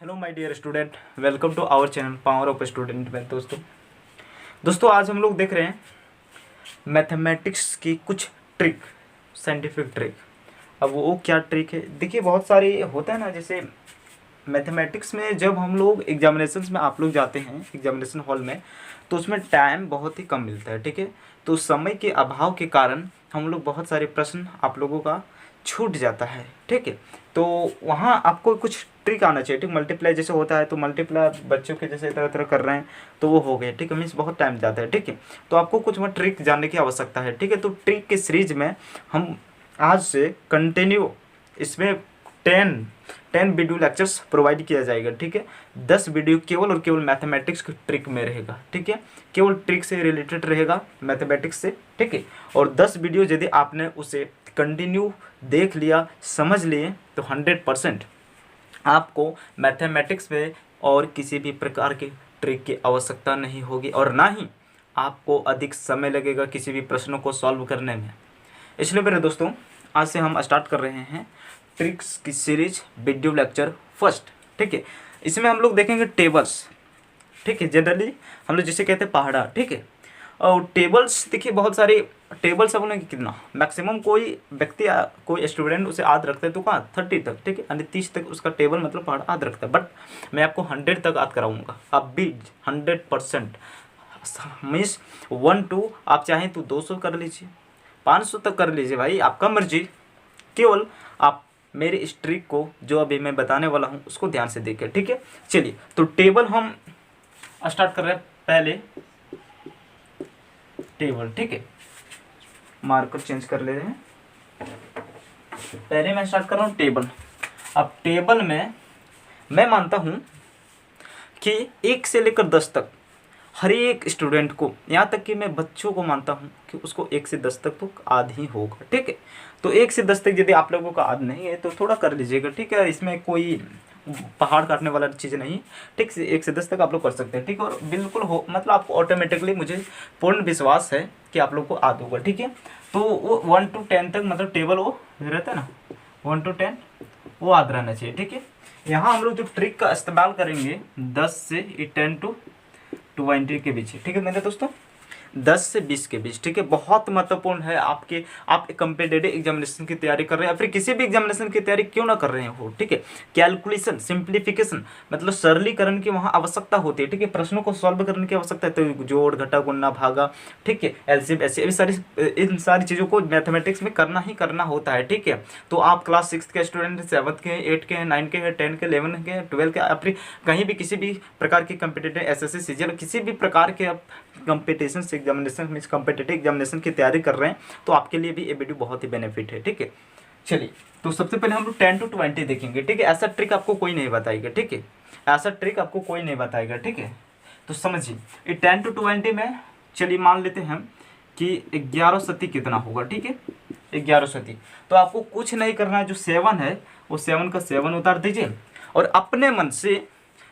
Hello my dear student, welcome to our channel power of student में। दोस्तों आज हम लोग देख रहे हैं मैथमेटिक्स की कुछ ट्रिक, साइंटिफिक ट्रिक। अब वो क्या ट्रिक है, देखिए बहुत सारे होता है ना। जैसे मैथमेटिक्स में जब हम लोग एग्जामिनेशंस में आप लोग जाते हैं एग्जामिनेशन हॉल में, तो उसमें टाइम बहुत ही कम मिलता है, ठीक है। तो समय के अभाव के कारण हम लोग बहुत सारे प्रश्न आप लोगों का छूट जाता है, ठीक है। तो वहाँ आपको कुछ ट्रिक आना चाहिए, ठीक। मल्टीप्लाई जैसे होता है तो मल्टीप्लाई बच्चों के जैसे तरह तरह कर रहे हैं तो वो हो गए, ठीक है। मीन्स बहुत टाइम जाता है, ठीक है। तो आपको कुछ वहाँ ट्रिक जानने की आवश्यकता है, ठीक है। तो ट्रिक के सीरीज में हम आज से कंटिन्यू इसमें 10 वीडियो लेक्चर्स प्रोवाइड किया जाएगा, ठीक है। 10 वीडियो केवल और केवल मैथमेटिक्स की ट्रिक में रहेगा, ठीक है। केवल ट्रिक से रिलेटेड रहेगा मैथमेटिक्स से, ठीक है। और 10 वीडियो यदि आपने उसे कंटिन्यू देख लिया, समझ लिए, तो 100% आपको मैथमेटिक्स में और किसी भी प्रकार की ट्रिक की आवश्यकता नहीं होगी, और ना ही आपको अधिक समय लगेगा किसी भी प्रश्नों को सॉल्व करने में। इसलिए मेरे दोस्तों, आज से हम स्टार्ट कर रहे हैं ट्रिक्स की सीरीज वीडियो लेक्चर फर्स्ट, ठीक है। इसमें हम लोग देखेंगे टेबल्स, ठीक है। जनरली हम लोग जिसे कहते हैं पहाड़ा, ठीक है। और टेबल्स देखिए बहुत सारे टेबल्स हम लोग कितना मैक्सिमम कोई व्यक्ति कोई स्टूडेंट उसे याद रखता है तो कहाँ 30 तक, ठीक है। यानी 30 तक उसका टेबल मतलब पहाड़ा याद रखता है। बट मैं आपको 100 तक याद कराऊंगा, अब भी 100%। मीन्स 1 to आप चाहें तो 200 कर लीजिए, 500 तक कर लीजिए, भाई आपका मर्जी। केवल आप मेरे इस ट्रिक को जो अभी मैं बताने वाला हूँ उसको ध्यान से देखिए, ठीक है। चलिए तो टेबल हम स्टार्ट कर रहे हैं। पहले टेबल, ठीक है। मार्कर चेंज कर ले रहे हैं। पहले मैं स्टार्ट कर रहा हूँ टेबल। अब टेबल में मैं मानता हूँ कि 1 से लेकर 10 तक हर एक स्टूडेंट को, यहाँ तक कि मैं बच्चों को मानता हूँ कि उसको 1 से 10 तक तो याद ही होगा, ठीक है। तो 1 से 10 तक यदि आप लोगों का याद नहीं है तो थोड़ा कर लीजिएगा, ठीक है। इसमें कोई पहाड़ काटने वाला चीज़ नहीं, ठीक है। 1 से 10 तक आप लोग कर सकते हैं, ठीक है। और बिल्कुल हो मतलब आपको ऑटोमेटिकली, मुझे पूर्ण विश्वास है कि आप लोग को याद होगा, ठीक है। तो वो 1 to 10 तक मतलब टेबल वो रहता है ना, 1 to 10 वो याद रहना चाहिए, ठीक है। यहाँ हम लोग जो ट्रिक का इस्तेमाल करेंगे 10 से 10 to 20 के बीच, ठीक है मेरे दोस्तों, 10 से 20 के बीच, ठीक है। बहुत महत्वपूर्ण है आपके, आप कॉम्पिटिटिव एग्जामिनेशन की तैयारी कर रहे हैं या फिर किसी भी एग्जामिनेशन की तैयारी क्यों ना कर रहे हो, ठीक है। कैलकुलेशन, सिंप्लीफिकेशन मतलब सरलीकरण की वहाँ आवश्यकता होती है, ठीक है। प्रश्नों को सॉल्व करने की आवश्यकता है, तो जोड़ घटा गुणा भागा, ठीक है, एलसीएम ऐसे इन सारी चीज़ों को मैथमेटिक्स में करना ही करना होता है, ठीक है। तो आप क्लास 6 के स्टूडेंट, 7 के, 8 के, 9 के, 10 के, 11 के, 12 के, आप कहीं भी किसी भी प्रकार की कॉम्पिटिटिव एसएससी सीजीएल किसी भी प्रकार के आप competition examination means competitive examination की तैयारी कर रहे हैं तो आपके लिए भी ये वीडियो बहुत ही बेनिफिट है, ठीक है। चलिए तो सबसे पहले हम लोग 10 to 20 देखेंगे, ठीक है। ऐसा ट्रिक आपको कोई नहीं बताएगा, ठीक है। ऐसा ट्रिक आपको कोई नहीं बताएगा, ठीक है। तो समझिए ये 10 to 20 में, चलिए मान लेते हैं कि 11 सती कितना होगा, ठीक है। 11 सती, तो आपको कुछ नहीं करना है, जो 7 है वो 7 का 7 उतार दीजिए, और अपने मन से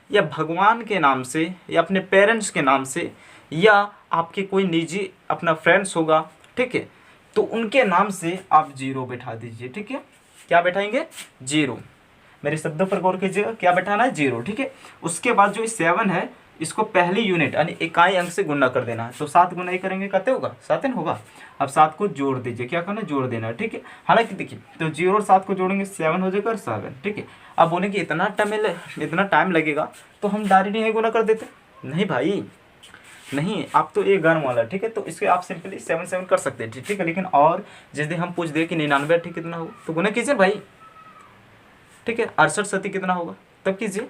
या भगवान के नाम से या अपने पेरेंट्स के नाम से या आपके कोई निजी अपना फ्रेंड्स होगा, ठीक है, तो उनके नाम से आप 0 बैठा दीजिए, ठीक है। क्या बैठाएंगे? 0। मेरे शब्दों पर गौर कीजिएगा, क्या बैठाना है? 0, ठीक है। उसके बाद जो 7 है इसको पहली यूनिट यानी इकाई अंक से गुणा कर देना है, तो 7 गुना ही करेंगे, कहते होगा 7 होगा। अब 7 को जोड़ दीजिए, क्या करना है? जोड़ देना है, ठीक है। हालांकि देखिए, तो 0 और 7 को जोड़ेंगे 7 हो जाएगा और 7, ठीक है। अब बोलेंगे इतना टाइम लगेगा, तो हम डायरेक्ट ही गुना कर देते। नहीं भाई नहीं, आप तो ये गर्म वाला, ठीक है। तो इसके आप सिंपली 7 कर सकते हैं, ठीक है। लेकिन और जिस दिन हम पूछ दे कि 99 ठीक कितना होगा, तो गुना कीजिए भाई, ठीक है। 68 सती कितना होगा तब कीजिए।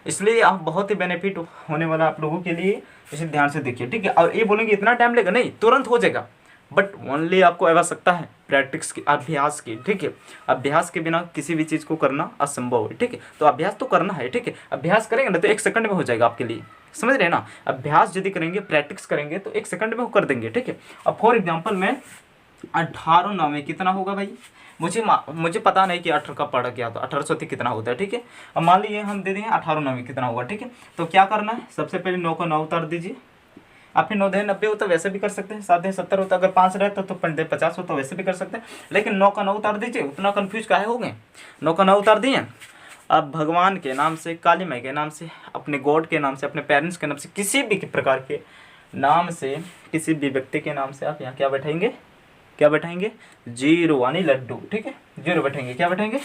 इसलिए आप बहुत ही बेनिफिट होने वाला आप लोगों के लिए, इसे ध्यान से देखिए, ठीक है। और ये बोलेंगे इतना टाइम लगेगा, नहीं तुरंत हो जाएगा, बट ओनली आपको आवश्यकता है प्रैक्टिस की, अभ्यास की, ठीक है। अभ्यास के बिना किसी भी चीज़ को करना असंभव है, ठीक है। तो अभ्यास तो करना है, ठीक है। अभ्यास करेंगे ना तो 1 सेकंड में हो जाएगा आपके लिए, समझ रहे हैं ना। अभ्यास यदि करेंगे, प्रैक्टिस करेंगे तो 1 सेकंड में वो कर देंगे, ठीक है। अब फॉर एग्जाम्पल में 18 9 कितना होगा भाई, मुझे पता नहीं कि 18 का पढ़ा क्या, तो 18 सौ कितना होता है, ठीक है। अब मान लीजिए हम दे देंगे 18 9 कितना होगा, ठीक है। तो क्या करना है, सबसे पहले 9 का 9 उतार दीजिए। आपने 9 दे 90 होता वैसे भी कर सकते हैं, 7 दे 70 होता, अगर 5 रहता तो 5 दे 50 होता वैसे भी कर सकते हैं। लेकिन 9 का 9 उतार दीजिए, उतना कन्फ्यूज काहे हो गए। 9 का 9 उतार दिए, आप भगवान के नाम से, काली माई के नाम से, अपने गॉड के नाम से, अपने पेरेंट्स के नाम से, किसी भी प्रकार के नाम से, किसी भी व्यक्ति के नाम से आप यहाँ क्या बैठाएंगे, क्या बैठाएंगे, 0 यानी लड्डू, ठीक है, 0 बैठाएंगे, क्या बैठाएंगे,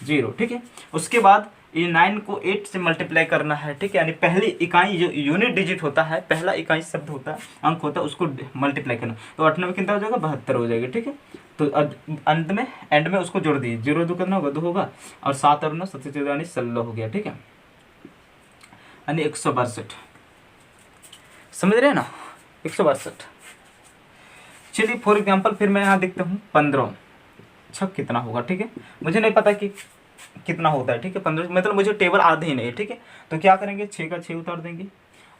0, ठीक है। उसके बाद ये 9 को 8 से मल्टीप्लाई करना है, ठीक है, यानी पहली इकाई जो यूनिट डिजिट होता है, पहला इकाई शब्द होता है, अंक होता है, उसको मल्टीप्लाई करना। तो 8 में कितना हो जाएगा, 72 हो जाएगा, ठीक है। तो अंत में, एंड में उसको जोड़ दिए, 0 2 कितना होगा, 2 होगा, और 7 और 9 सबसे 14 यानी 16 हो गया, ठीक है, यानी 162। समझ रहे हैं ना, 162। चलिए फॉर एग्जाम्पल फिर मैं यहाँ देखता हूँ 15 छक कितना होगा, ठीक है, मुझे नहीं पता कि कितना होता है, ठीक है, 15 मतलब मुझे टेबल आधे ही नहीं है, ठीक है। तो क्या करेंगे, 6 का 6 उतार देंगे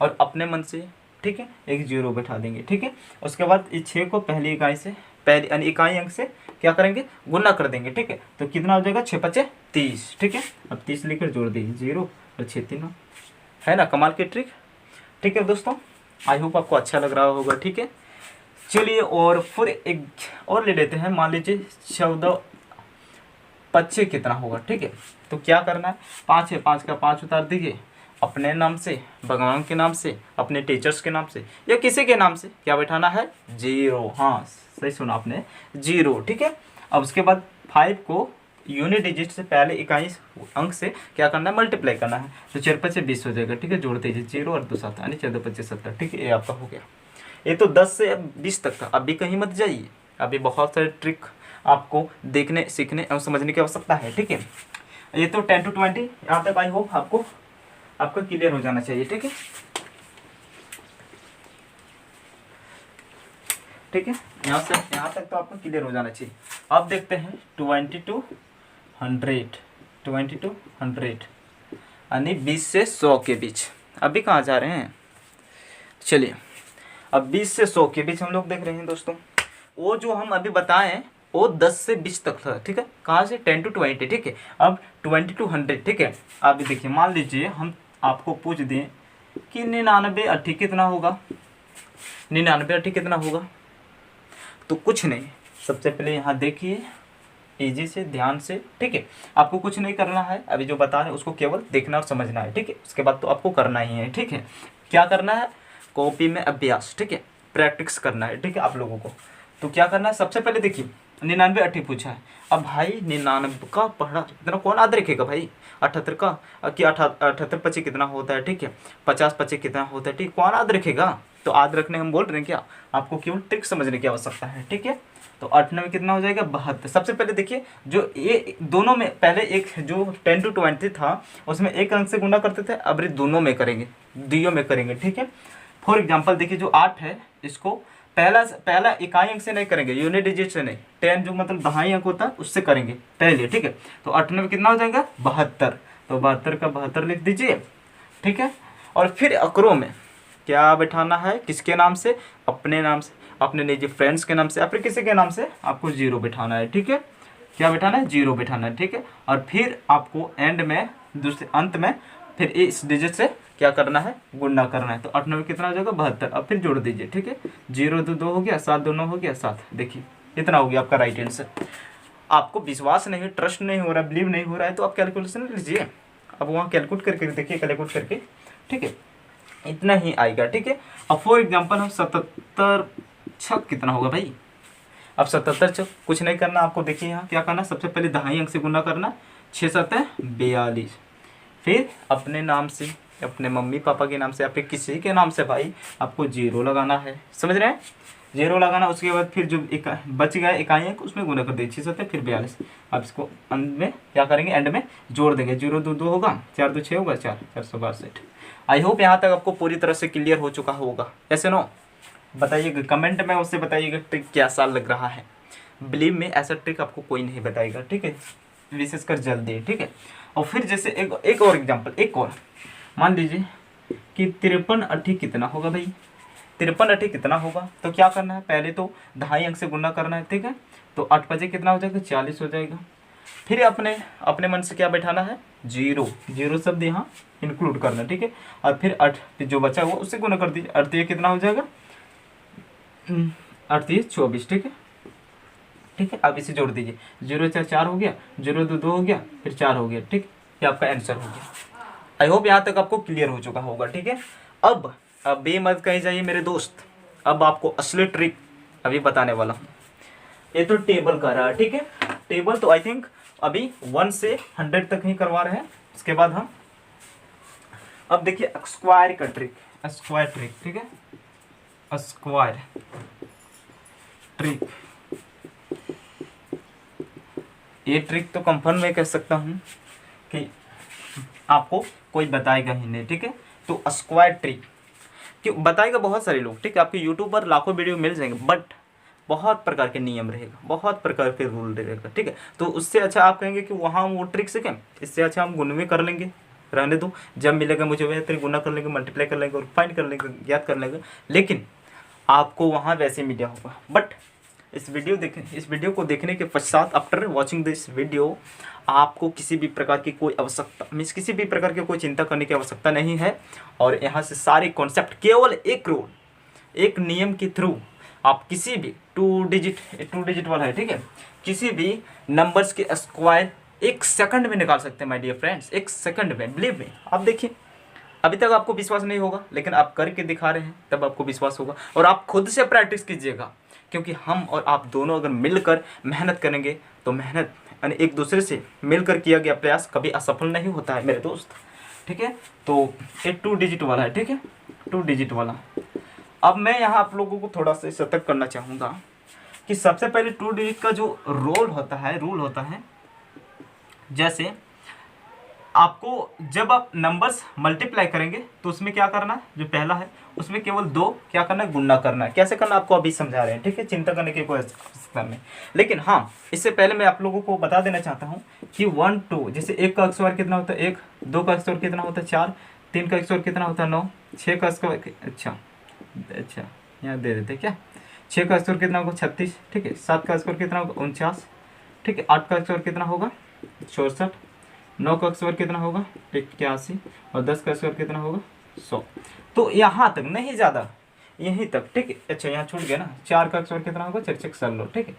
और अपने मन से, ठीक है, एक 0 बैठा देंगे, ठीक है। उसके बाद इस 6 को पहली इकाई से, पहली यानी इकाई अंक से क्या करेंगे, गुना कर देंगे, ठीक है। तो कितना हो जाएगा, 6 5 30, ठीक है। अब 30 लेकर जोड़ दीजिए, 0 और 6 3, है ना, कमाल की ट्रिक, ठीक है दोस्तों। आई होप आपको अच्छा लग रहा होगा, ठीक है। चलिए और फिर एक और ले लेते हैं, मान लीजिए 14 25 कितना होगा, ठीक है। तो क्या करना है, 5 है, 5 का 5 उतार दीजिए, अपने नाम से, भगवान के नाम से, अपने टीचर्स के नाम से, या किसी के नाम से क्या बैठाना है, 0, हाँ सही सुना आपने, 0, ठीक है। अब उसके बाद 5 को यूनिट डिजिट से पहले इकाई अंक से क्या करना है, मल्टीप्लाई करना है। तो 4 5 20 हो जाएगा, ठीक है, जोड़ दीजिए, 0 और 2 7 यानी 14 25 70, ठीक है, ये आपका हो गया। ये तो 10 से 20 तक था, अभी कहीं मत जाइए, अभी बहुत सारे ट्रिक आपको देखने, सीखने और समझने की आवश्यकता है, ठीक है। ये तो 10 to 20 यहाँ तक आई होप आपको, आपका क्लियर हो जाना चाहिए, ठीक है, ठीक है, यहाँ से यहाँ तक तो आपको क्लियर हो जाना चाहिए। अब देखते हैं 20 to 100, 20 to 100 यानी 20 से 100 के बीच। अभी कहाँ जा रहे हैं, चलिए अब 20 से 100 के बीच हम लोग देख रहे हैं दोस्तों। वो जो हम अभी बताएं वो 10 से 20 तक था, ठीक है, कहाँ से 10 to 20, ठीक है। अब 20 to 100, ठीक है। अभी देखिए, मान लीजिए हम आपको पूछ दें कि 99 80 कितना होगा, 99 80 कितना होगा। तो कुछ नहीं, सबसे पहले यहाँ देखिए इजी से, ध्यान से, ठीक है। आपको कुछ नहीं करना है, अभी जो बता रहे हैं उसको केवल देखना और समझना है, ठीक है। उसके बाद तो आपको करना ही है, ठीक है। क्या करना है, कॉपी में अभ्यास, ठीक है, प्रैक्टिस करना है, ठीक है, आप लोगों को। तो क्या करना है, सबसे पहले देखिए 99 80 पूछा है। अब भाई 99 का पढ़ा इतना कौन याद रखेगा भाई, 78 का कि 78 25 कितना होता है, ठीक है, 50 25 कितना होता है, ठीक, कौन याद रखेगा। तो याद रखने हम बोल रहे हैं क्या, आपको केवल ट्रिक समझने की आवश्यकता है, ठीक है। तो 8 में कितना हो जाएगा, 72। सबसे पहले देखिए जो ये दोनों में, पहले एक जो 10 to 20 था उसमें एक अंक से गुणा करते थे, अब दोनों में करेंगे, दियो में करेंगे, ठीक है। फॉर एग्जाम्पल देखिए जो 8 है इसको पहला इकाई अंक से नहीं करेंगे, यूनिट डिजिट से नहीं, 10 जो मतलब दहाई अंक होता है उससे करेंगे पहले, ठीक है। तो 8 में कितना हो जाएगा, 72। तो 72 का 72 लिख दीजिए, ठीक है। और फिर अकरों में क्या बैठाना है, किसके नाम से, अपने नाम से, अपने निजी फ्रेंड्स के नाम से, या फिर किसी के नाम से आपको 0 बैठाना है, ठीक है। क्या बैठाना है, 0 बैठाना है, ठीक है। और फिर आपको एंड में, दूसरे अंत में फिर इस डिजिट से क्या करना है, गुणा करना है। तो 8 में कितना हो जाएगा, 72। अब फिर जोड़ दीजिए, ठीक है, 0 2 2 हो गया, 7 2 9 हो गया 7। देखिए इतना हो गया आपका राइट आंसर। आपको विश्वास नहीं, ट्रस्ट नहीं हो रहा, बिलीव नहीं हो रहा है तो आप कैलकुलेशन लीजिए, अब वहाँ कैलकुलेट करके देखिए, कैलकुलेट करके, ठीक है, इतना ही आएगा, ठीक है। अब फॉर एग्जाम्पल हम 77 छक कितना होगा भाई। अब 77 छक कुछ नहीं करना आपको, देखिए यहाँ क्या करना, सबसे पहले दहाई अंक से गुना करना, 6 7 42। फिर अपने नाम से, अपने मम्मी पापा के नाम से, या फिर किसी के नाम से भाई आपको 0 लगाना है, समझ रहे हैं, 0 लगाना। उसके बाद फिर जो बच गया इकाई अंक उसमें गुना कर दीजिए, 6 7 फिर 42। अब इसको अंत में क्या करेंगे, एंड में जोड़ देंगे, 0 2 2 होगा, 4 2 6 होगा, 4 462। आई होप यहाँ तक आपको पूरी तरह से क्लियर हो चुका होगा, ऐसे नो बताइएगा कमेंट में, उससे बताइएगा ट्रिक कैसा लग रहा है। बिलीव में ऐसा ट्रिक आपको कोई नहीं बताएगा, ठीक है, विशेषकर जल्दी, ठीक है। और फिर जैसे एक और एग्जांपल, एक और मान लीजिए कि 53 80 कितना होगा भाई, 53 80 कितना होगा। तो क्या करना है, पहले तो दहाई अंक से गुना करना है, ठीक है। तो 8 बजे कितना हो जाएगा, 40 हो जाएगा। फिर अपने मन से क्या बैठाना है, 0 शब्द यहाँ इंक्लूड करना, ठीक है। और फिर 8 जो बचा हुआ उससे गुना कर दीजिए, 8 कितना हो जाएगा, 8 24, ठीक है, ठीक है। अब इसे जोड़ दीजिए, 0 4 4 हो गया, 0 2 2 हो गया, फिर 4 हो गया, ठीक। ये आपका आंसर हो गया। आई होप यहाँ तक आपको क्लियर हो चुका होगा, ठीक है। अब ये मत कहीं जाइए मेरे दोस्त, अब आपको असली ट्रिक अभी बताने वाला हूँ। ये तो टेबल का रहा, ठीक है। टेबल तो आई थिंक अभी 1 से 100 तक ही करवा रहे हैं। इसके बाद हम अब देखिए स्क्वायर का ट्रिक, स्क्वायर ट्रिक, ठीक है, स्क्वायर ट्रिक। ये ट्रिक तो कंफर्म मैं कह सकता हूँ कि आपको कोई बताएगा ही नहीं, ठीक है। तो स्क्वायर ट्रिक क्यों बताएगा, बहुत सारे लोग, ठीक है। आपके यूट्यूब पर लाखों वीडियो मिल जाएंगे, बट बहुत प्रकार के नियम रहेगा, बहुत प्रकार के रूल रहेगा, ठीक है। तो उससे अच्छा आप कहेंगे कि वहाँ वो ट्रिक सीखें, इससे अच्छा हम गुण में कर लेंगे, रहने दो, जब मिलेगा मुझे वह तरीके गुना कर लेंगे, मल्टीप्लाई कर लेंगे और फाइंड कर लेंगे, याद कर लेंगे। लेकिन आपको वहाँ वैसे मीडिया होगा। बट इस वीडियो को देखने के पश्चात, आफ्टर वॉचिंग दिस वीडियो, आपको किसी भी प्रकार की कोई आवश्यकता मीन्स किसी भी प्रकार की कोई चिंता करने की आवश्यकता नहीं है। और यहाँ से सारे कॉन्सेप्ट केवल एक रूल, एक नियम के थ्रू आप किसी भी टू डिजिट वाला है, ठीक है, किसी भी नंबर्स के स्क्वायर 1 सेकंड में निकाल सकते हैं माय डियर फ्रेंड्स, 1 सेकंड में। बिलीव में, आप देखिए, अभी तक आपको विश्वास नहीं होगा, लेकिन आप करके दिखा रहे हैं तब आपको विश्वास होगा। और आप खुद से प्रैक्टिस कीजिएगा, क्योंकि हम और आप दोनों अगर मिलकर मेहनत करेंगे तो मेहनत यानी एक दूसरे से मिलकर किया गया प्रयास कभी असफल नहीं होता है मेरे दोस्त, ठीक है। तो ये 2 डिजिट वाला है, ठीक है, 2 डिजिट वाला। अब मैं यहाँ आप लोगों को थोड़ा सा सतर्क करना चाहूँगा कि सबसे पहले 2 डिजिट का जो रूल होता है, जैसे आपको जब आप नंबर्स मल्टीप्लाई करेंगे तो उसमें क्या करना है, जो पहला है उसमें केवल 2 क्या करना है, गुणा करना है। कैसे करना आपको अभी समझा रहे हैं, ठीक है, चिंता करने की कोई आवश्यकता नहीं। लेकिन हाँ, इससे पहले मैं आप लोगों को बता देना चाहता हूँ कि 1 2 जैसे 1 का स्क्वायर कितना होता है 1, 2 का स्क्वायर कितना होता है 4, 3 का स्क्वायर कितना होता है 9, 6 का स्क्वायर अच्छा यहाँ दे देते क्या, 6 का स्क्वायर कितना होगा 36, ठीक है, 7 का स्क्वायर कितना होगा 49, ठीक है, 8 का स्क्वायर कितना होगा 64, 9 का स्क्वायर कितना होगा 81 और 10 का स्क्वायर कितना होगा 100। तो यहाँ तक नहीं ज़्यादा, यहीं तक, ठीक है। अच्छा यहाँ छूट गया ना, 4 का स्क्वायर कितना होगा 6 6 16, ठीक है,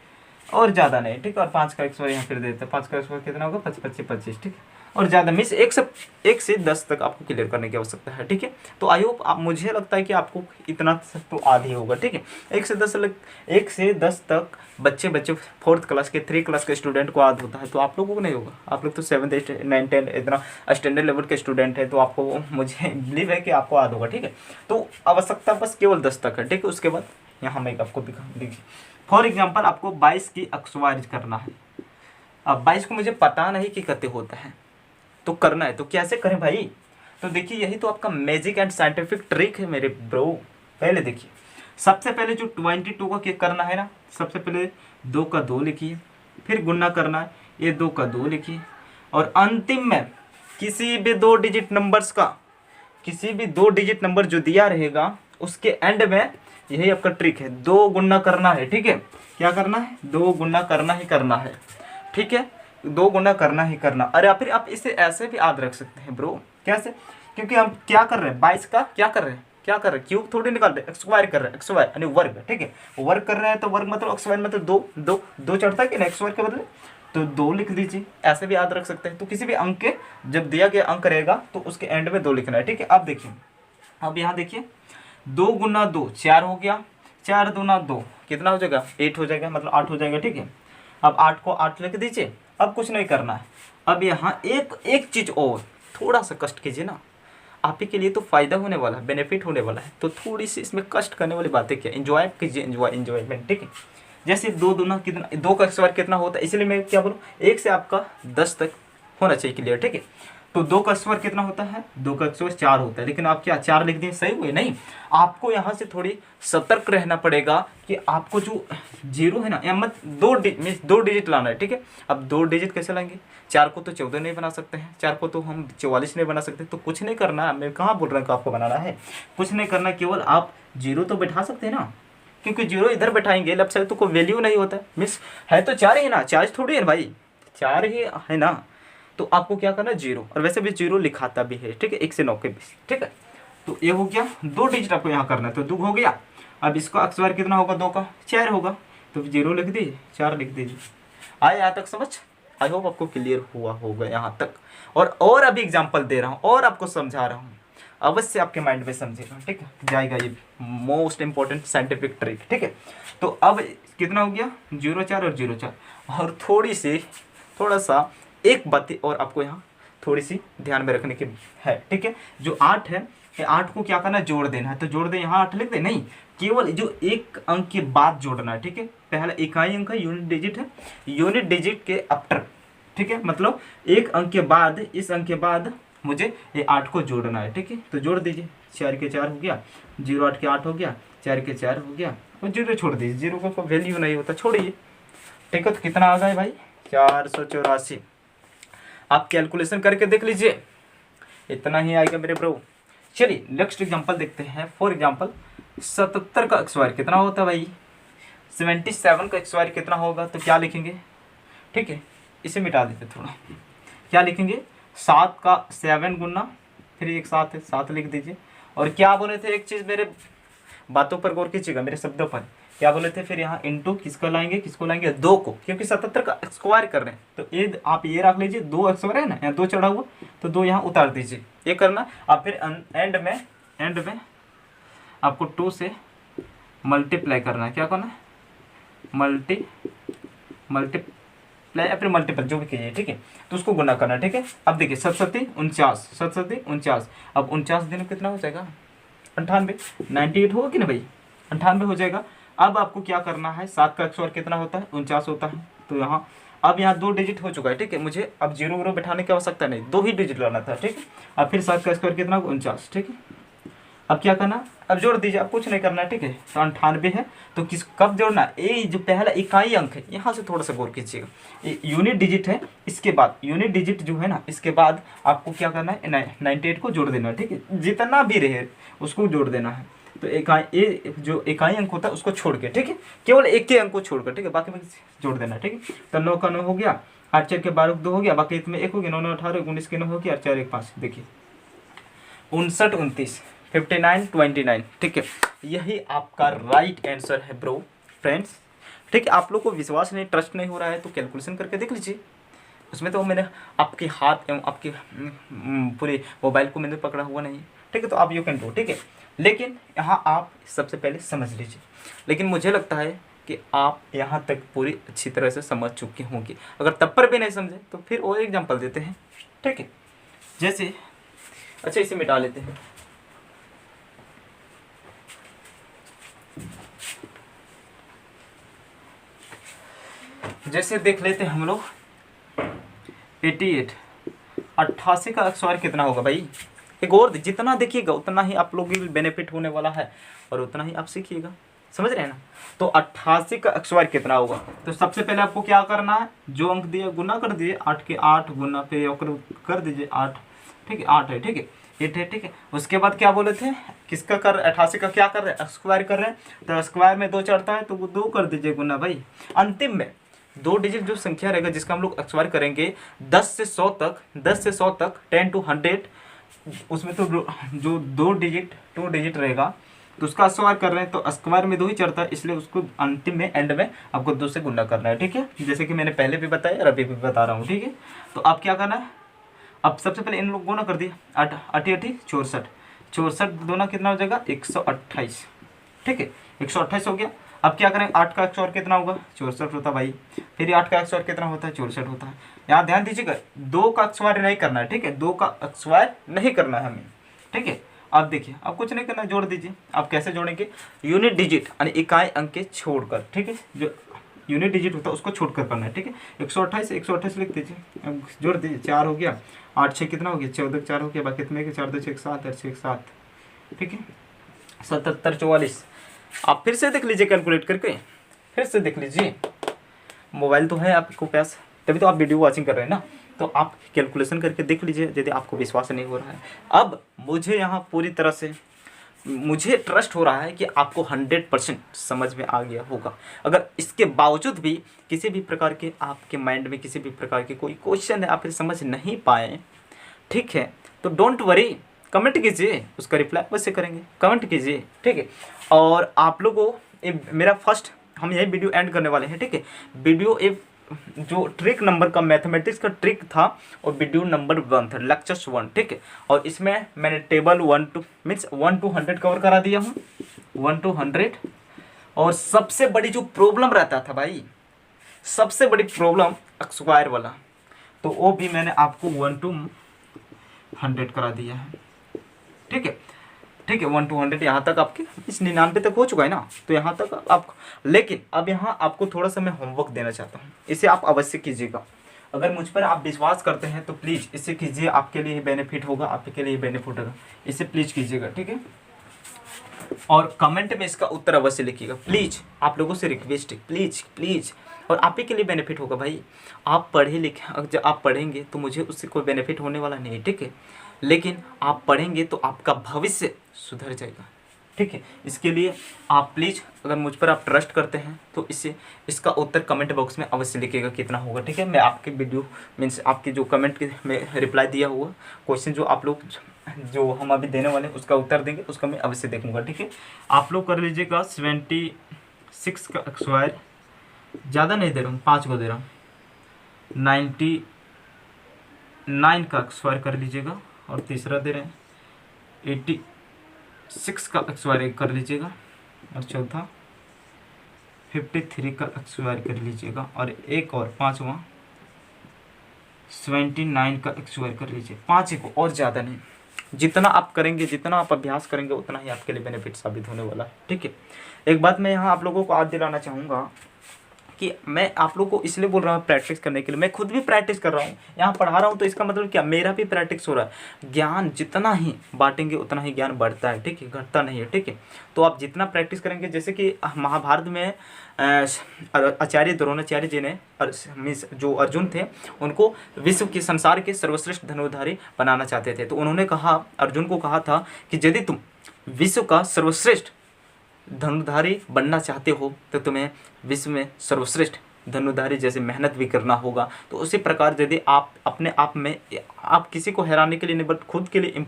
और ज़्यादा नहीं, ठीक है। और 5 का स्क्वायर यहाँ फिर देते हैं, 5 का स्क्वायर कितना होगा 25 25, ठीक है। और ज़्यादा मीन्स 1 से 10 तक आपको क्लियर करने की आवश्यकता है, ठीक है। तो आई होप आप, मुझे लगता है कि आपको इतना तो आधी होगा, ठीक है। 1 से 10 तक बच्चे 4th क्लास के 3 क्लास के स्टूडेंट को याद होता है, तो आप लोगों को नहीं होगा। आप लोग तो 7th 8 9 10 इतना स्टैंडर्ड लेवल के स्टूडेंट है, तो आपको, मुझे बिलीव है कि आपको याद होगा, ठीक है। तो आवश्यकता बस केवल 10 तक है, ठीक है। उसके बाद यहाँ मैं आपको देखिए, फॉर एग्जाम्पल आपको 22 की एक्सवाइज करना है। अब 22 को मुझे पता नहीं कि कितने होता है, तो करना है, तो कैसे करें भाई। तो देखिए, यही तो आपका मैजिक एंड साइंटिफिक ट्रिक है मेरे ब्रो। पहले देखिए, सबसे पहले जो 22 का क्या करना है ना, सबसे पहले 2 का 2 लिखिए, फिर गुना करना है, ये 2 का 2 लिखिए, और अंतिम में किसी भी 2 डिजिट नंबर्स का, किसी भी 2 डिजिट नंबर जो दिया रहेगा उसके एंड में यही आपका ट्रिक है, 2 गुना करना है, ठीक है। क्या करना है, 2 गुना करना ही करना है, ठीक है, 2 गुना करना ही करना। अरे फिर आप इसे ऐसे भी याद रख सकते हैं ब्रो, कैसे, क्योंकि हम क्या कर रहे हैं, 22 का क्या कर रहे हैं, क्यूब थोड़ी निकाल रहे हैं, स्क्वायर कर रहे हैं, स्क्वायर यानी वर्ग, ठीक है। वर्ग कर रहे हैं तो वर्ग मतलब स्क्वायर मतलब 2 चढ़ता है कि ना स्क्वायर के बदले, तो 2 लिख दीजिए, ऐसे भी याद रख सकते हैं। तो किसी भी अंक के जब दिया गया अंक रहेगा तो उसके एंड में 2 लिखना है, ठीक है। अब देखिए, अब यहाँ देखिए, 2 गुना 2 4 हो गया, 4 दूना 2 कितना हो जाएगा 8 हो जाएगा, मतलब 8 हो जाएगा, ठीक है। अब 8 को 8 लिख दीजिए, अब कुछ नहीं करना है। अब यहाँ एक चीज़ और, थोड़ा सा कष्ट कीजिए ना, आप ही के लिए तो फ़ायदा होने वाला है, बेनिफिट होने वाला है। तो थोड़ी सी इसमें कष्ट करने वाली बातें क्या, एंजॉय कीजिए, एंजॉयमेंट, ठीक है। जैसे 2 दूना कितना, 2 का स्क्वायर कितना होता है, इसलिए मैं क्या बोलूँ, 1 से आपका 10 तक होना चाहिए क्लियर, ठीक है। तो 2 का स्क्वायर कितना होता है, 2 का स्क्वायर 4 होता है, लेकिन आप क्या 4 लिख दिए, सही हुए नहीं। आपको यहाँ से थोड़ी सतर्क रहना पड़ेगा कि आपको जो 0 है ना, या मत 2 डिजिट लाना है, ठीक है। अब 2 डिजिट कैसे लाएंगे, 4 को तो 14 नहीं बना सकते हैं, 4 को तो हम 44 नहीं बना सकते। तो कुछ नहीं करना है, मैं कहाँ बोल रहा हूँ कि आपको बनाना है, कुछ नहीं करना, केवल आप 0 तो बैठा सकते हैं ना, क्योंकि 0 इधर बैठाएंगे लेफ्ट साइड तो कोई वैल्यू नहीं होता है, मिस है तो 4 ही ना, 4 थोड़ी है भाई, 4 ही है ना। तो आपको क्या करना है 0, और वैसे भी 0 लिखाता भी है, ठीक है, 1 से 9 के बीच, ठीक है। तो ये हो गया, 2 डिजिट आपको यहाँ करना है, तो 2 हो गया। अब इसका स्क्वायर कितना होगा, 2 का 4 होगा, तो 0 लिख दीजिए, 4 लिख दीजिए। आए यहाँ तक समझ, आई होप आपको क्लियर हुआ होगा यहाँ तक। और अभी एग्जाम्पल दे रहा हूँ और आपको समझा रहा हूँ, अवश्य आपके माइंड में समझेगा, ठीक है, जाएगा ये मोस्ट इंपॉर्टेंट साइंटिफिक ट्रिक, ठीक है। तो अब कितना हो गया 0,4 और 0,4, और थोड़ा सा एक बात और आपको यहाँ थोड़ी सी ध्यान में रखने की है, ठीक है। जो 8 है, ये 8 को क्या करना है, जोड़ देना है, तो जोड़ दे, यहाँ 8 लिख दे, नहीं, केवल जो एक अंक के बाद जोड़ना है, ठीक है। पहला इकाई अंक है, यूनिट डिजिट है, यूनिट डिजिट के आफ्टर, ठीक है, मतलब एक अंक के बाद, इस अंक के बाद मुझे ये 8 को जोड़ना है, ठीक है। तो जोड़ दीजिए, 4 के 4 हो गया, 0 8 के 8 हो गया, 4 के 4 हो गया, और 0 छोड़ दीजिए, 0 का कोई वैल्यू नहीं होता, छोड़िए, ठीक है। तो कितना आ गया भाई 484। आप कैलकुलेशन करके देख लीजिए, इतना ही आएगा मेरे ब्रो। चलिए नेक्स्ट एग्जांपल देखते हैं। फॉर एग्जांपल 77 का स्क्वायर कितना होता है भाई, 77 का स्क्वायर कितना होगा, तो क्या लिखेंगे, ठीक है, इसे मिटा देते थोड़ा, क्या लिखेंगे, 7 का 7 गुना, फिर एक 7 है, 7 लिख दीजिए। और क्या बोले थे, एक चीज़ मेरे बातों पर गौर कीजिएगा, मेरे शब्दों पर, क्या बोले थे, फिर यहाँ इंटू किसको लाएंगे 2 को, क्योंकि 77 का स्क्वायर कर रहे हैं, तो ये आप ये रख लीजिए, 2 स्क्वायर है ना, यहाँ 2 चढ़ा हुआ, तो 2 यहाँ उतार दीजिए, ये करना। आप फिर एंड में आपको 2 से मल्टीप्लाई करना है, क्या करना है, मल्टीप्लाई या फिर मल्टीपल जो भी कहिए, ठीक है। तो उसको गुना करना है, ठीक है। अब देखिए 77 49, अब 49 दिन में कितना हो जाएगा, 98, 98 होगा कि ना भाई, 98 हो जाएगा। अब आपको क्या करना है, 7 का स्क्वायर कितना होता है, 49 होता है, तो यहाँ अब यहाँ 2 डिजिट हो चुका है, ठीक है, मुझे अब 0 बैठाने की आवश्यकता नहीं, 2 ही डिजिट लाना था, ठीक है। अब फिर 7 का स्क्वायर कितना, 49, ठीक है। अब क्या करना, अब जोड़ दीजिए, अब कुछ नहीं करना है, ठीक है। तो 98 है, तो किस कब जोड़ना, ये जो पहला इकाई अंक है, यहाँ से थोड़ा सा गौर कीजिएगा, ये यूनिट डिजिट है, इसके बाद यूनिट डिजिट जो है ना, इसके बाद आपको क्या करना है, 98 को जोड़ देना है, ठीक है, जितना भी रहे उसको जोड़ देना है। तो ये जो इकाई अंक होता है उसको छोड़ के, ठीक है, केवल एक के अंक को छोड़कर, ठीक है, बाकी में जोड़ देना, ठीक है। तो 9 का 9 हो गया, 8 4 के 12 2 हो गया, बाकी इसमें 1 हो गया, 9 9 18 19 के 9 हो गया, 4 1 5, देखिए 59 29 59 29, ठीक है। यही आपका राइट आंसर है ब्रो फ्रेंड्स, ठीक है। आप लोग को विश्वास नहीं, ट्रस्ट नहीं हो रहा है, तो कैलकुलेशन करके देख लीजिए, उसमें तो मैंने आपके हाथ एवं आपके पूरे मोबाइल को मैंने पकड़ा हुआ नहीं, ठीक है। तो आप यू कैन डू, ठीक है। लेकिन यहाँ आप सबसे पहले समझ लीजिए, लेकिन मुझे लगता है कि आप यहाँ तक पूरी अच्छी तरह से समझ चुके होंगे। अगर तब पर भी नहीं समझे तो फिर और एग्जांपल देते हैं, ठीक है। जैसे अच्छा इसे मिटा लेते हैं, जैसे देख लेते हैं हम लोग 88 का स्क्वायर कितना होगा भाई, एक और जितना देखिएगा उतना ही आप लोगों को बेनिफिट होने वाला है और उतना ही आप सीखिएगा, समझ रहे हैं ना। तो 88 का स्क्वायर कितना होगा, तो सबसे पहले आपको क्या करना है, जो अंक दिया गुना कर दीजिए, 8 के 8 गुना पे कर दीजिए 8, ठीक है, 8 है, ठीक है, 8 है, ठीक है। उसके बाद क्या बोले थे, किसका कर 88 का क्या कर रहे हैं, स्क्वायर कर रहे हैं, तो स्क्वायर में 2 चढ़ता है तो वो 2 कर दीजिए गुना भाई। अंतिम में 2 डिजिट जो संख्या रहेगा जिसका हम लोग स्क्वायर करेंगे 10 से 100 तक 10 to 100, उसमें तो जो 2 डिजिट रहेगा तो उसका स्क्वायर कर रहे हैं, तो स्क्वायर में 2 ही चढ़ता है, इसलिए उसको अंतिम में एंड में आपको 2 से गुना करना है, ठीक है। जैसे कि मैंने पहले भी बताया और अभी भी बता रहा हूँ, ठीक है। तो अब क्या करना है, अब सबसे पहले इन लोग गुना कर दिए, 8 8 64, 64 दोना कितना हो जाएगा 128, ठीक है, 128 हो गया। अब क्या करें, 8 का स्क्वायर कितना होगा 64 होता है भाई, फिर 8 का स्क्वायर कितना होता है 64 होता है। यहाँ ध्यान दीजिएगा 2 का स्क्वायर नहीं करना है, ठीक है, 2 का स्क्वायर नहीं करना है हमें, ठीक है। अब देखिए, अब कुछ नहीं करना, जोड़ दीजिए। आप कैसे जोड़ेंगे, यूनिट डिजिट यानी इकाई अंक के छोड़कर, ठीक है, जो यूनिट डिजिट होता है उसको छोड़कर करना है, ठीक है। 128 लिख दीजिए, अब जोड़ दीजिए, 4 हो गया, 8 6 कितना हो गया 14 4 हो गया, बाकी में 4 2 6 7 8 6 7, ठीक है, 77 44। आप फिर से देख लीजिए कैलकुलेट करके, फिर से देख लीजिए, मोबाइल तो है आपको पास, तभी तो आप वीडियो वॉचिंग कर रहे हैं ना, तो आप कैलकुलेशन करके देख लीजिए यदि आपको विश्वास नहीं हो रहा है। अब मुझे यहाँ पूरी तरह से मुझे ट्रस्ट हो रहा है कि आपको 100% समझ में आ गया होगा। अगर इसके बावजूद भी किसी भी प्रकार के आपके माइंड में किसी भी प्रकार के कोई क्वेश्चन है, आप फिर समझ नहीं पाए, ठीक है, तो डोंट वरी, कमेंट कीजिए, उसका रिप्लाई वैसे करेंगे, कमेंट कीजिए, ठीक है। और आप लोगों को मेरा फर्स्ट हम यही वीडियो एंड करने वाले हैं, ठीक है। वीडियो एक जो ट्रिक नंबर का मैथमेटिक्स का ट्रिक था और वीडियो नंबर 1 था, लेक्चर्स 1, ठीक है। और इसमें मैंने table 1 to means 1 to 100 cover करा दिया हूँ, 1 to 100। और सबसे बड़ी जो प्रॉब्लम रहता था भाई, सबसे बड़ी प्रॉब्लम स्क्वायर वाला, तो वो भी मैंने आपको 1 to 100 करा दिया है, ठीक है। ठीक है, 1 to 100 यहाँ तक आपके इस 99 तक हो चुका है ना, तो यहाँ तक आप। लेकिन अब यहाँ आपको थोड़ा सा मैं होमवर्क देना चाहता हूँ, इसे आप अवश्य कीजिएगा। अगर मुझ पर आप विश्वास करते हैं तो प्लीज़ इसे कीजिए, आपके लिए बेनिफिट होगा, आपके लिए बेनिफिट होगा, इसे प्लीज़ कीजिएगा, ठीक है। और कमेंट में इसका उत्तर अवश्य लिखिएगा प्लीज़, आप लोगों से रिक्वेस्ट है, प्लीज़ प्लीज़। और आप ही के लिए बेनिफिट होगा भाई, आप पढ़े लिखे, जब आप पढ़ेंगे तो मुझे उससे कोई बेनिफिट होने वाला नहीं है, ठीक है। लेकिन आप पढ़ेंगे तो आपका भविष्य सुधर जाएगा, ठीक है। इसके लिए आप प्लीज़, अगर मुझ पर आप ट्रस्ट करते हैं तो इसका उत्तर कमेंट बॉक्स में अवश्य लिखिएगा कितना होगा, ठीक है। मैं आपके वीडियो मीन्स आपके जो कमेंट के में रिप्लाई दिया हुआ क्वेश्चन जो आप लोग जो हम अभी देने वाले हैं उसका उत्तर देंगे, उसका मैं अवश्य देखूंगा, ठीक है। आप लोग कर लीजिएगा 76 का स्क्वायर, ज़्यादा नहीं दे रहा हूँ, 5 को दे रहा हूँ, 99 का स्क्वायर कर लीजिएगा। और तीसरा दे रहे हैं 86 का स्क्वायर कर लीजिएगा। और चौथा 53 का स्क्वायर कर लीजिएगा। और एक और पाँचवा 79 का स्क्वायर कर लीजिए, 5 को, और ज़्यादा नहीं। जितना आप करेंगे, जितना आप अभ्यास करेंगे उतना ही आपके लिए बेनिफिट साबित होने वाला है, ठीक है। एक बात मैं यहाँ आप लोगों को याद दिलाना चाहूँगा कि मैं आप लोगों को इसलिए बोल रहा हूँ प्रैक्टिस करने के लिए, मैं खुद भी प्रैक्टिस कर रहा हूँ, यहाँ पढ़ा रहा हूँ, तो इसका मतलब क्या, मेरा भी प्रैक्टिस हो रहा है। ज्ञान जितना ही बांटेंगे उतना ही ज्ञान बढ़ता है, ठीक है, घटता नहीं है, ठीक है। तो आप जितना प्रैक्टिस करेंगे, जैसे कि महाभारत में आचार्य द्रोणाचार्य जी ने मीन्स जो अर्जुन थे उनको विश्व के, संसार के सर्वश्रेष्ठ धनुर्धारी बनाना चाहते थे। तो उन्होंने कहा, अर्जुन को कहा था कि यदि तुम विश्व का सर्वश्रेष्ठ धनुर्धारी बनना चाहते हो तो तुम्हें विश्व में सर्वश्रेष्ठ धनुर्धारी जैसे मेहनत भी करना होगा। तो उसी प्रकार यदि आप अपने आप में, आप किसी को हराने के लिए नहीं बट खुद के लिए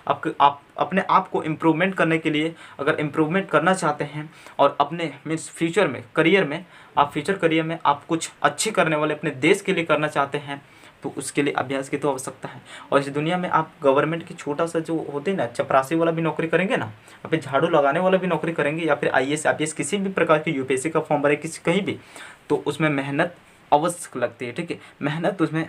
आप अपने आप को इम्प्रूवमेंट करने के लिए अगर इम्प्रूवमेंट करना चाहते हैं और अपने मीन्स फ्यूचर में, करियर में, आप फ्यूचर करियर में आप कुछ अच्छे करने वाले अपने देश के लिए करना चाहते हैं तो उसके लिए अभ्यास की तो आवश्यकता है। और इस दुनिया में आप गवर्नमेंट की छोटा सा जो होते हैं ना, चपरासी वाला भी नौकरी करेंगे ना, या फिर झाड़ू लगाने वाला भी नौकरी करेंगे, या फिर IAS IPS किसी भी प्रकार की UPSC का फॉर्म भरे किसी कहीं भी, तो उसमें मेहनत अवश्य लगती है, ठीक है। मेहनत, उसमें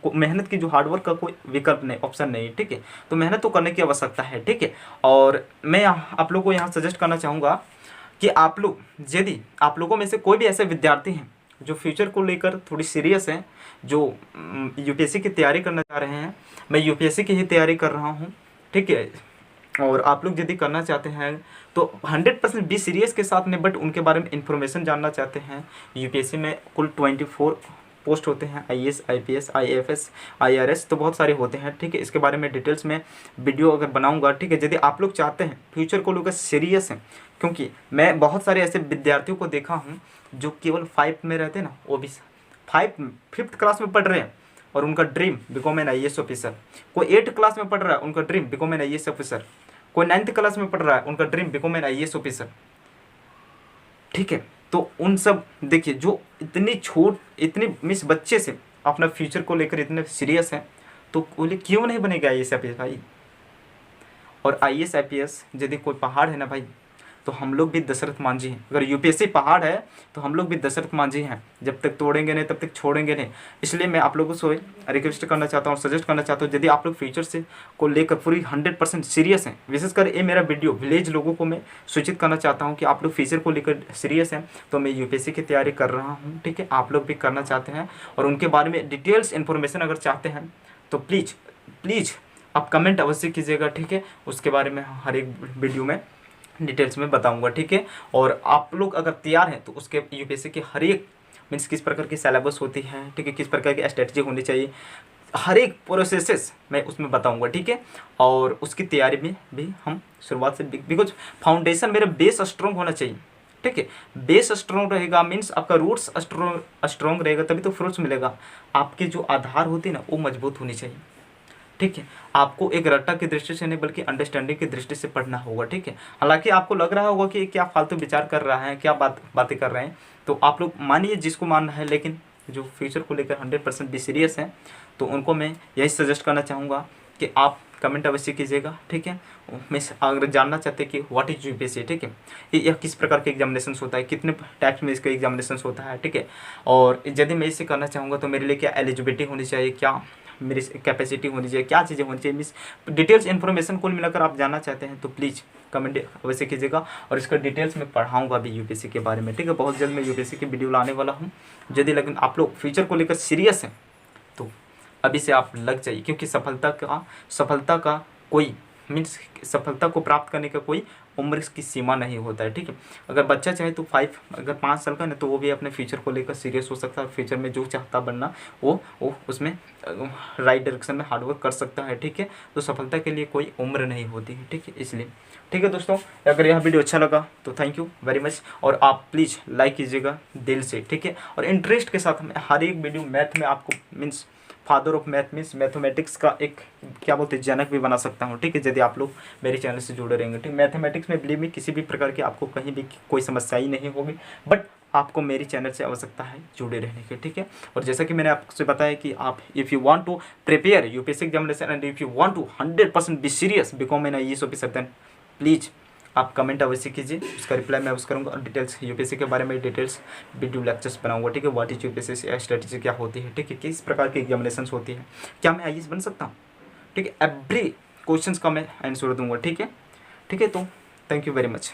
मेहनत की जो हार्डवर्क का कोई विकल्प नहीं, ऑप्शन नहीं, ठीक है। तो मेहनत तो करने की आवश्यकता है, ठीक है। और मैं आप लोगों को यहाँ सजेस्ट करना चाहूँगा कि आप लोग, यदि आप लोगों में से कोई भी ऐसे विद्यार्थी हैं जो फ्यूचर को लेकर थोड़ी सीरियस हैं, जो UPSC की तैयारी करना चाह रहे हैं, मैं UPSC की ही तैयारी कर रहा हूँ, ठीक है। और आप लोग यदि करना चाहते हैं तो 100% बी सीरियस के साथ में, बट उनके बारे में इन्फॉर्मेशन जानना चाहते हैं। UPSC में कुल 24 पोस्ट होते हैं, IAS IPS IAFS IRS, तो बहुत सारे होते हैं, ठीक है। इसके बारे में डिटेल्स में वीडियो अगर बनाऊंगा, ठीक है। यदि आप लोग चाहते हैं फ्यूचर को लेकर सीरियस हैं, क्योंकि मैं बहुत सारे ऐसे विद्यार्थियों को देखा हूँ जो केवल 5 में रहते हैं ना, वो भी 5th क्लास में पढ़ रहे हैं और उनका dream become an IAS officer. कोई 8th क्लास में पढ़ रहा है, उनका dream become an IAS officer. कोई 9th क्लास में पढ़ रहा है, उनका dream become an IAS officer, ठीक है। तो उन सब देखिए, जो इतनी मिस बच्चे से अपना फ्यूचर को लेकर इतने सीरियस हैं, तो बोले क्यों नहीं बनेगा IAS IPS भाई। और IAS IPS यदि कोई पहाड़ है ना भाई, तो हम लोग भी दशरथ मांझी हैं। अगर UPSC पहाड़ है तो हम लोग भी दशरथ मांझी हैं, जब तक तोड़ेंगे नहीं तब तक छोड़ेंगे नहीं। इसलिए मैं आप लोगों से रिक्वेस्ट करना चाहता हूँ और सजेस्ट करना चाहता हूँ, यदि आप लोग फ्यूचर से को लेकर पूरी 100% सीरियस हैं, विशेषकर ये मेरा वीडियो विलेज लोगों को मैं सूचित करना चाहता हूँ कि आप लोग फ्यूचर को लेकर सीरियस हैं, तो मैं UPSC की तैयारी कर रहा हूँ, ठीक है। आप लोग भी करना चाहते हैं और उनके बारे में डिटेल्स इन्फॉर्मेशन अगर चाहते हैं तो प्लीज़ आप कमेंट अवश्य कीजिएगा, ठीक है। उसके बारे में हर एक वीडियो में डिटेल्स में बताऊंगा, ठीक है। और आप लोग अगर तैयार हैं तो उसके UPSC की हर एक मीन्स किस प्रकार की सिलेबस होती है, ठीक है, किस प्रकार की स्ट्रेटजी होनी चाहिए, हर एक प्रोसेसेस मैं उसमें बताऊंगा, ठीक है। और उसकी तैयारी में भी हम शुरुआत से, बिकॉज फाउंडेशन मेरा बेस स्ट्रॉन्ग होना चाहिए, ठीक है। बेस स्ट्रॉन्ग रहेगा मीन्स आपका रूट्स स्ट्रॉन्ग रहेगा, तभी तो फ्रूट्स मिलेगा। आपके जो आधार होती है ना वो मजबूत होनी चाहिए, ठीक है। आपको एक रट्टा की दृष्टि से नहीं बल्कि अंडरस्टैंडिंग की दृष्टि से पढ़ना होगा, ठीक है। हालांकि आपको लग रहा होगा कि क्या फालतू विचार कर रहा है, क्या बातें कर रहे हैं, तो आप लोग मानिए जिसको मानना है, लेकिन जो फ्यूचर को लेकर 100% भी सीरियस हैं, तो उनको मैं यही सजेस्ट करना चाहूँगा कि आप कमेंट अवश्य कीजिएगा, ठीक है। मैं अगर जानना चाहते हैं कि व्हाट इज यूपीएससी, ठीक है, यह किस प्रकार के एग्जामिनेशन होता है, कितने टाइप्स में इसका एग्जामिनेशन होता है, ठीक है। और यदि मैं इसे करना चाहूँगा तो मेरे लिए क्या एलिजिबिलिटी होनी चाहिए, क्या मेरी कैपेसिटी होनी चाहिए, क्या चीज़ें होनी चाहिए, मीन्स डिटेल्स इन्फॉर्मेशन कुल मिलाकर आप जानना चाहते हैं तो प्लीज़ कमेंट अवश्य कीजिएगा। और इसका डिटेल्स में पढ़ाऊँगा भी यूपीएससी के बारे में, ठीक है। बहुत जल्द मैं यूपीएससी की वीडियो लाने वाला हूँ। यदि लेकिन आप लोग फ्यूचर को लेकर सीरियस हैं तो अभी से आप लग जाइए, क्योंकि सफलता का कोई मीन्स सफलता को प्राप्त करने का कोई उम्र की सीमा नहीं होता है, ठीक है। अगर बच्चा चाहे तो 5 साल का ना, तो वो भी अपने फ्यूचर को लेकर सीरियस हो सकता है। फ्यूचर में जो चाहता बनना वो उसमें राइट डायरेक्शन में हार्डवर्क कर सकता है, ठीक है। तो सफलता के लिए कोई उम्र नहीं होती है, ठीक है, इसलिए ठीक है दोस्तों। अगर यह वीडियो अच्छा लगा तो थैंक यू वेरी मच, और आप प्लीज़ लाइक कीजिएगा दिल से, ठीक है। और इंटरेस्ट के साथ मैं हर एक वीडियो मैथ में आपको means father of math means mathematics का एक क्या बोलते हैं जनक भी बना सकता हूँ, ठीक है, यदि आप लोग मेरे चैनल से जुड़े रहेंगे, ठीक। मैथमेटिक्स में बिलीव में किसी भी प्रकार की आपको कहीं भी कोई समस्या ही नहीं होगी, बट आपको मेरी चैनल से आवश्यकता है जुड़े रहने की, ठीक है। और जैसा कि मैंने आपसे बताया कि आप if you want to prepare UPSC examination and if you want to 100% be serious become an IAS officer, then please आप कमेंट अवश्य कीजिए, उसका रिप्लाई मैं अवश्य करूँगा। और डिटेल्स यूपीएससी के बारे में डिटेल्स वीडियो लेक्चर्स बनाऊंगा, ठीक है। व्हाट इज यूपीएससी स्ट्रेटेजी क्या होती है, ठीक है, किस प्रकार की एग्जामिनेशन होती है, क्या मैं आईएएस बन सकता हूँ, ठीक है। एवरी क्वेश्चन का मैं आंसर दूंगा, ठीक है। ठीक है, तो थैंक यू वेरी मच।